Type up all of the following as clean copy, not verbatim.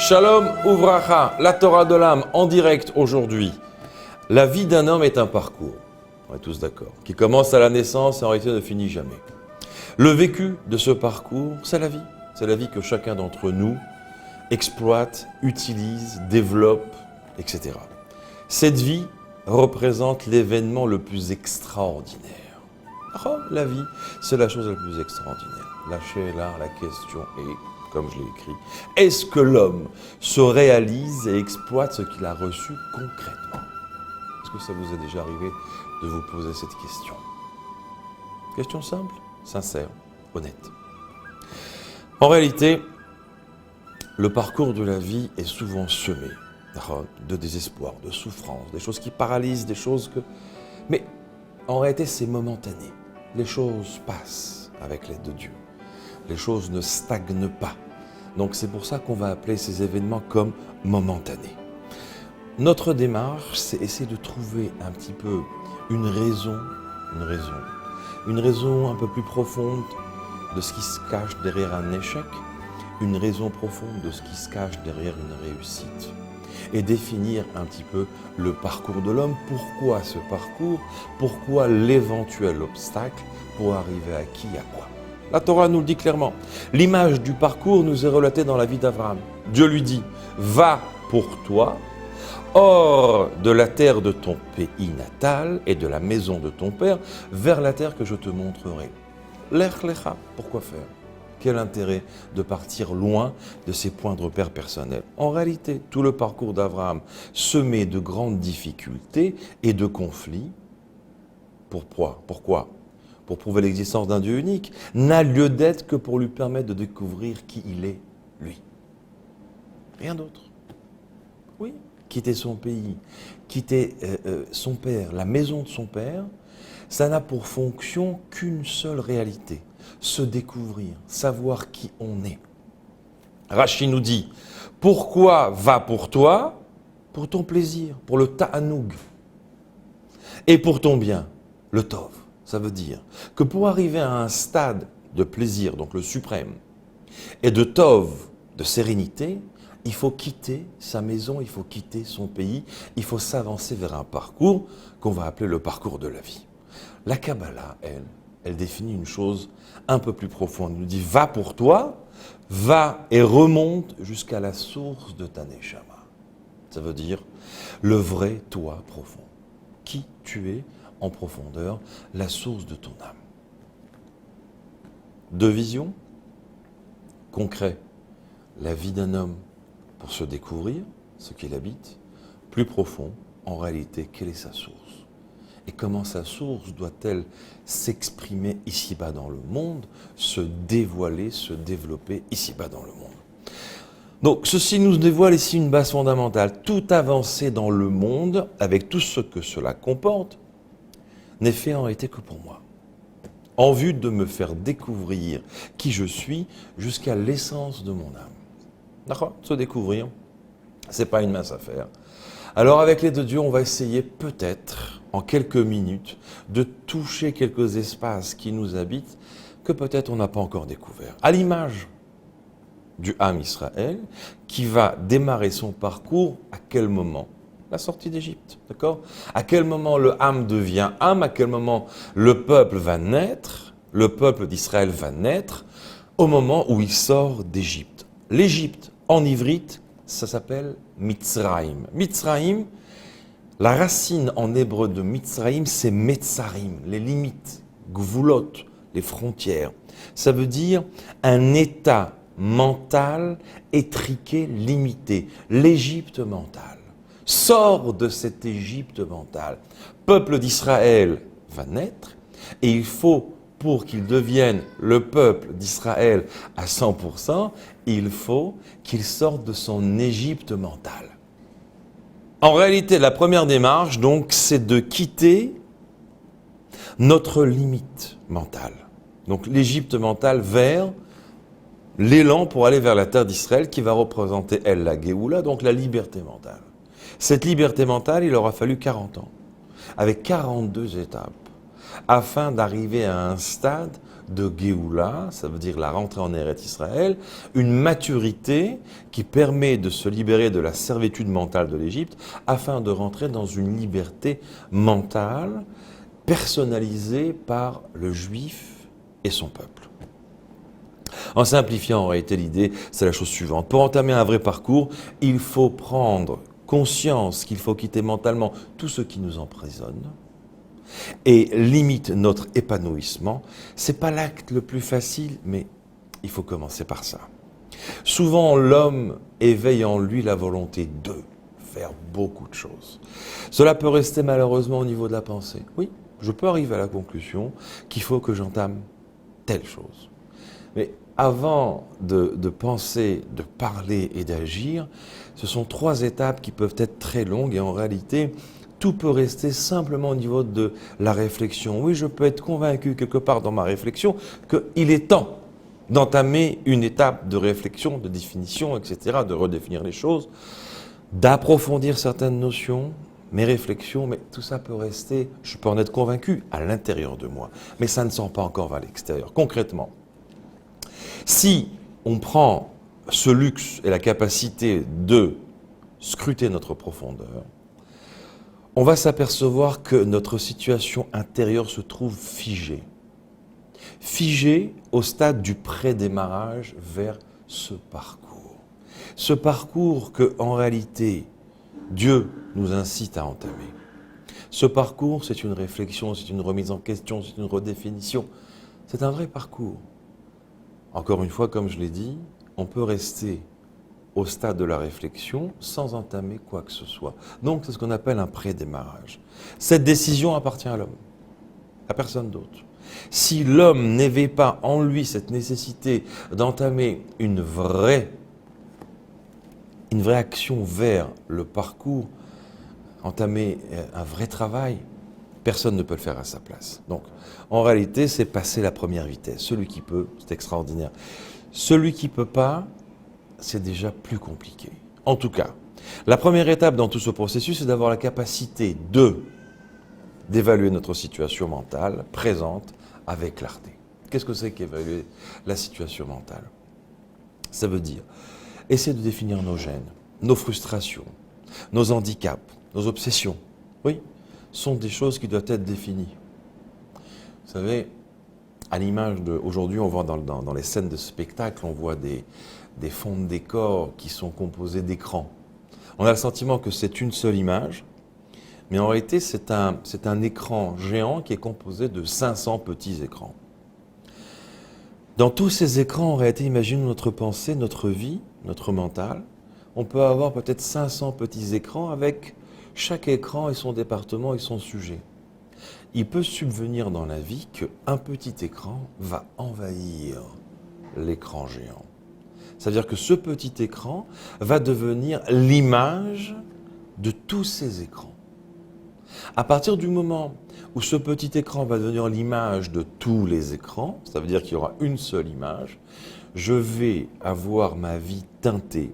Shalom Uvracha, la Torah de l'âme en direct aujourd'hui. La vie d'un homme est un parcours, on est tous d'accord, qui commence à la naissance et en réalité ne finit jamais. Le vécu de ce parcours, c'est la vie. C'est la vie que chacun d'entre nous exploite, utilise, développe, etc. Cette vie représente l'événement le plus extraordinaire. Oh, la vie, c'est la chose la plus extraordinaire. Lâchez là, la question est, comme je l'ai écrit, est-ce que l'homme se réalise et exploite ce qu'il a reçu concrètement? Est-ce que ça vous est déjà arrivé de vous poser cette question? Question simple, sincère, honnête. En réalité, le parcours de la vie est souvent semé de désespoir, de souffrance, des choses qui paralysent, des choses que... Mais en réalité, c'est momentané. Les choses passent avec l'aide de Dieu. Les choses ne stagnent pas. Donc c'est pour ça qu'on va appeler ces événements comme momentanés. Notre démarche, c'est essayer de trouver un petit peu une raison un peu plus profonde de ce qui se cache derrière un échec, une raison profonde de ce qui se cache derrière une réussite. Et définir un petit peu le parcours de l'homme. Pourquoi ce parcours? Pourquoi l'éventuel obstacle pour arriver à qui, à quoi? La Torah nous le dit clairement. L'image du parcours nous est relatée dans la vie d'Abraham. Dieu lui dit, va pour toi, hors de la terre de ton pays natal et de la maison de ton père, vers la terre que je te montrerai. Lech lecha, pourquoi faire? Quel intérêt de partir loin de ses points de repère personnels? En réalité, tout le parcours d'Abraham, semé de grandes difficultés et de conflits, pourquoi? Pour prouver l'existence d'un Dieu unique, n'a lieu d'être que pour lui permettre de découvrir qui il est, lui. Rien d'autre. Oui, quitter son pays, quitter son père, la maison de son père, ça n'a pour fonction qu'une seule réalité, se découvrir, savoir qui on est. Rashi nous dit, pourquoi va pour toi? Pour ton plaisir, pour le ta'anoug. Et pour ton bien, le tov. Ça veut dire que pour arriver à un stade de plaisir, donc le suprême, et de tov, de sérénité, il faut quitter sa maison, il faut quitter son pays, il faut s'avancer vers un parcours qu'on va appeler le parcours de la vie. La Kabbalah, elle définit une chose un peu plus profonde. Elle nous dit, va pour toi, va et remonte jusqu'à la source de ta neshama. Ça veut dire le vrai toi profond. Qui tu es en profondeur, la source de ton âme. Deux visions. Concret, la vie d'un homme pour se découvrir, ce qu'il habite. Plus profond, en réalité, quelle est sa source? Et comment sa source doit-elle s'exprimer ici-bas dans le monde, se dévoiler, se développer ici-bas dans le monde? Donc, ceci nous dévoile ici une base fondamentale. Tout avancée dans le monde, avec tout ce que cela comporte, n'est fait en réalité que pour moi. En vue de me faire découvrir qui je suis jusqu'à l'essence de mon âme. D'accord? Se découvrir, c'est pas une mince affaire. Alors, avec l'aide de Dieu, on va essayer peut-être, en quelques minutes, de toucher quelques espaces qui nous habitent que peut-être on n'a pas encore découvert. À l'image du Ham Israël, qui va démarrer son parcours à quel moment? La sortie d'Égypte, d'accord? À quel moment le Ham devient Ham? À quel moment le peuple va naître? Le peuple d'Israël va naître au moment où il sort d'Égypte. L'Égypte, en ivrite, ça s'appelle Mitzraïm. Mitzraïm, la racine en hébreu de Mitzraïm, c'est Metzarim, les limites, Gvulot, les frontières. Ça veut dire un état mental étriqué, limité. L'Égypte mentale. Sort de cette Égypte mentale. Peuple d'Israël va naître et il faut, pour qu'il devienne le peuple d'Israël à 100%, il faut qu'il sorte de son Égypte mentale. En réalité, la première démarche, donc, c'est de quitter notre limite mentale. Donc, l'Égypte mentale vers l'élan pour aller vers la terre d'Israël qui va représenter, elle, la Géoula, donc la liberté mentale. Cette liberté mentale, il aura fallu 40 ans, avec 42 étapes, afin d'arriver à un stade de Géoula, ça veut dire la rentrée en Eretz Israël, une maturité qui permet de se libérer de la servitude mentale de l'Égypte afin de rentrer dans une liberté mentale personnalisée par le juif et son peuple. En simplifiant en réalité l'idée, c'est la chose suivante. Pour entamer un vrai parcours, il faut prendre conscience qu'il faut quitter mentalement tout ce qui nous emprisonne et limite notre épanouissement. C'est pas l'acte le plus facile, mais il faut commencer par ça. Souvent, l'homme éveille en lui la volonté de faire beaucoup de choses. Cela peut rester malheureusement au niveau de la pensée. Oui, je peux arriver à la conclusion qu'il faut que j'entame telle chose. Mais avant de penser, de parler et d'agir, ce sont 3 étapes qui peuvent être très longues et en réalité, tout peut rester simplement au niveau de la réflexion. Oui, je peux être convaincu quelque part dans ma réflexion qu'il est temps d'entamer une étape de réflexion, de définition, etc., de redéfinir les choses, d'approfondir certaines notions, mes réflexions, mais tout ça peut rester, je peux en être convaincu à l'intérieur de moi, mais ça ne sort pas encore vers l'extérieur. Concrètement, si on prend ce luxe et la capacité de scruter notre profondeur, on va s'apercevoir que notre situation intérieure se trouve figée. Figée au stade du pré-démarrage vers ce parcours. Ce parcours que, en réalité, Dieu nous incite à entamer. Ce parcours, c'est une réflexion, c'est une remise en question, c'est une redéfinition. C'est un vrai parcours. Encore une fois, comme je l'ai dit, on peut rester au stade de la réflexion sans entamer quoi que ce soit. Donc, c'est ce qu'on appelle un pré-démarrage. Cette décision appartient à l'homme, à personne d'autre. Si l'homme n'éveille pas en lui cette nécessité d'entamer une vraie action vers le parcours, entamer un vrai travail, personne ne peut le faire à sa place. Donc, en réalité, c'est passer la première vitesse. Celui qui peut, c'est extraordinaire. Celui qui ne peut pas, c'est déjà plus compliqué. En tout cas, la première étape dans tout ce processus, c'est d'avoir la capacité d'évaluer notre situation mentale présente avec clarté. Qu'est-ce que c'est qu'évaluer la situation mentale? Ça veut dire essayer de définir nos gènes, nos frustrations, nos handicaps, nos obsessions. Oui, sont des choses qui doivent être définies. Vous savez, à l'image d'aujourd'hui, on voit dans les scènes de spectacle, on voit des fonds de décor qui sont composés d'écrans. On a le sentiment que c'est une seule image, mais en réalité, c'est un écran géant qui est composé de 500 petits écrans. Dans tous ces écrans, en réalité, imaginez notre pensée, notre vie, notre mental. On peut avoir peut-être 500 petits écrans avec chaque écran et son département et son sujet. Il peut subvenir dans la vie qu'un petit écran va envahir l'écran géant. C'est-à-dire que ce petit écran va devenir l'image de tous ces écrans. À partir du moment où ce petit écran va devenir l'image de tous les écrans, ça veut dire qu'il y aura une seule image, je vais avoir ma vie teintée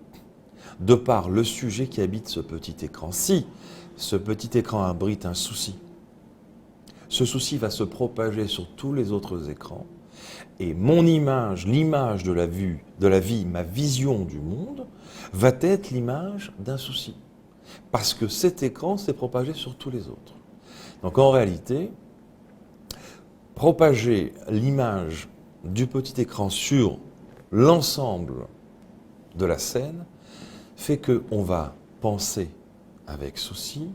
de par le sujet qui habite ce petit écran. Si ce petit écran abrite un souci, ce souci va se propager sur tous les autres écrans et mon image, l'image de la vie, ma vision du monde, va être l'image d'un souci. Parce que cet écran s'est propagé sur tous les autres. Donc en réalité, propager l'image du petit écran sur l'ensemble de la scène fait qu'on va penser avec souci,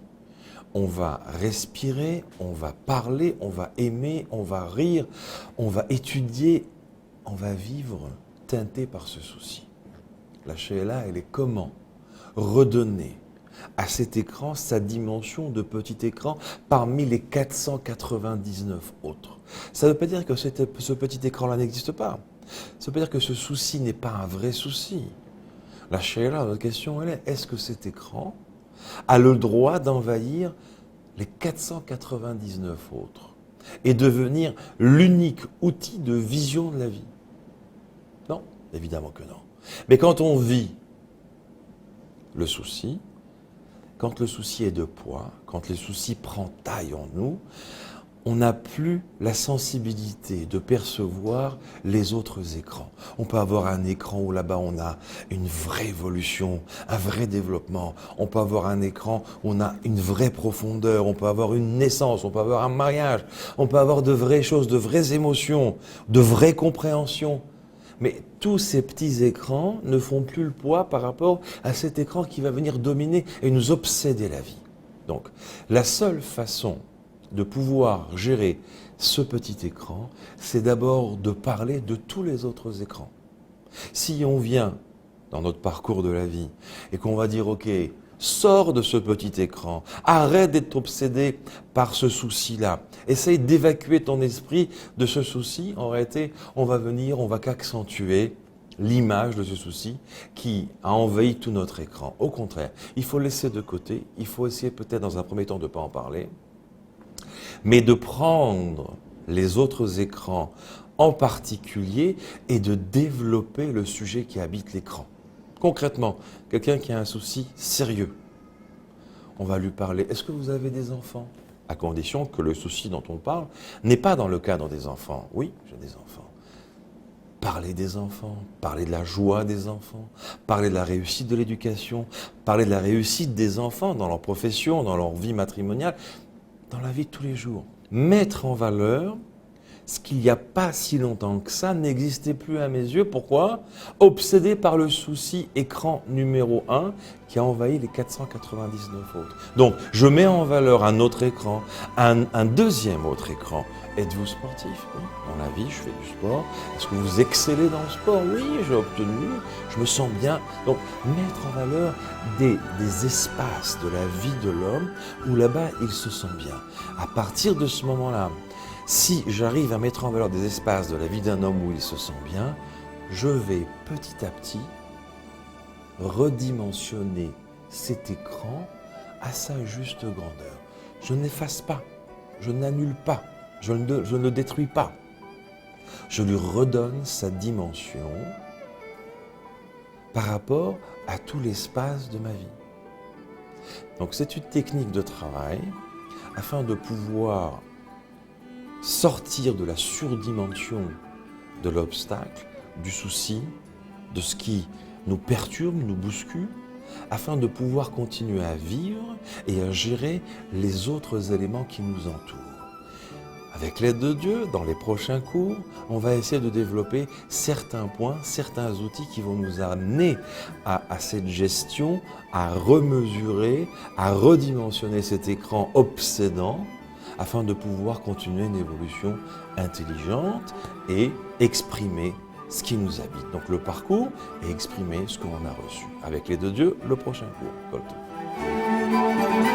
on va respirer, on va parler, on va aimer, on va rire, on va étudier, on va vivre teinté par ce souci. La Sheila, elle est comment redonner à cet écran sa dimension de petit écran parmi les 499 autres. Ça ne veut pas dire que ce petit écran-là n'existe pas. Ça veut pas dire que ce souci n'est pas un vrai souci. La Sheila, notre question, elle est-ce que cet écran a le droit d'envahir les 499 autres et devenir l'unique outil de vision de la vie? Non, évidemment que non. Mais quand on vit le souci, quand le souci est de poids, quand le souci prend taille en nous, on n'a plus la sensibilité de percevoir les autres écrans. On peut avoir un écran où là-bas on a une vraie évolution, un vrai développement. On peut avoir un écran où on a une vraie profondeur, on peut avoir une naissance, on peut avoir un mariage, on peut avoir de vraies choses, de vraies émotions, de vraies compréhensions. Mais tous ces petits écrans ne font plus le poids par rapport à cet écran qui va venir dominer et nous obséder la vie. Donc, la seule façon de pouvoir gérer ce petit écran, c'est d'abord de parler de tous les autres écrans. Si on vient dans notre parcours de la vie et qu'on va dire, ok, sors de ce petit écran, arrête d'être obsédé par ce souci-là, essaye d'évacuer ton esprit de ce souci, en réalité, on va qu'accentuer l'image de ce souci qui a envahi tout notre écran. Au contraire, il faut laisser de côté, il faut essayer peut-être dans un premier temps de ne pas en parler, mais de prendre les autres écrans en particulier et de développer le sujet qui habite l'écran. Concrètement, quelqu'un qui a un souci sérieux, on va lui parler, est-ce que vous avez des enfants? À condition que le souci dont on parle n'est pas dans le cadre des enfants. Oui, j'ai des enfants. Parler des enfants, parler de la joie des enfants, parler de la réussite de l'éducation, parler de la réussite des enfants dans leur profession, dans leur vie matrimoniale, dans la vie de tous les jours. Mettre en valeur ce qu'il n'y a pas si longtemps que ça n'existait plus à mes yeux. Pourquoi? Obsédé par le souci écran numéro 1 qui a envahi les 499 autres. Donc, je mets en valeur un autre écran, un deuxième autre écran. Êtes-vous sportif? Oui. Dans la vie, je fais du sport. Est-ce que vous excellez dans le sport? Oui, j'ai obtenu, je me sens bien. Donc, mettre en valeur des espaces de la vie de l'homme où là-bas, il se sent bien. À partir de ce moment-là, si j'arrive à mettre en valeur des espaces de la vie d'un homme où il se sent bien, je vais petit à petit redimensionner cet écran à sa juste grandeur. Je n'efface pas, je n'annule pas, je ne le détruis pas. Je lui redonne sa dimension par rapport à tout l'espace de ma vie. Donc c'est une technique de travail afin de pouvoir sortir de la surdimension de l'obstacle, du souci, de ce qui nous perturbe, nous bouscule, afin de pouvoir continuer à vivre et à gérer les autres éléments qui nous entourent. Avec l'aide de Dieu, dans les prochains cours, on va essayer de développer certains points, certains outils qui vont nous amener à cette gestion, à remesurer, à redimensionner cet écran obsédant, afin de pouvoir continuer une évolution intelligente et exprimer ce qui nous habite. Donc le parcours et exprimer ce qu'on a reçu. Avec l'aide de Dieu, le prochain cours. Colton.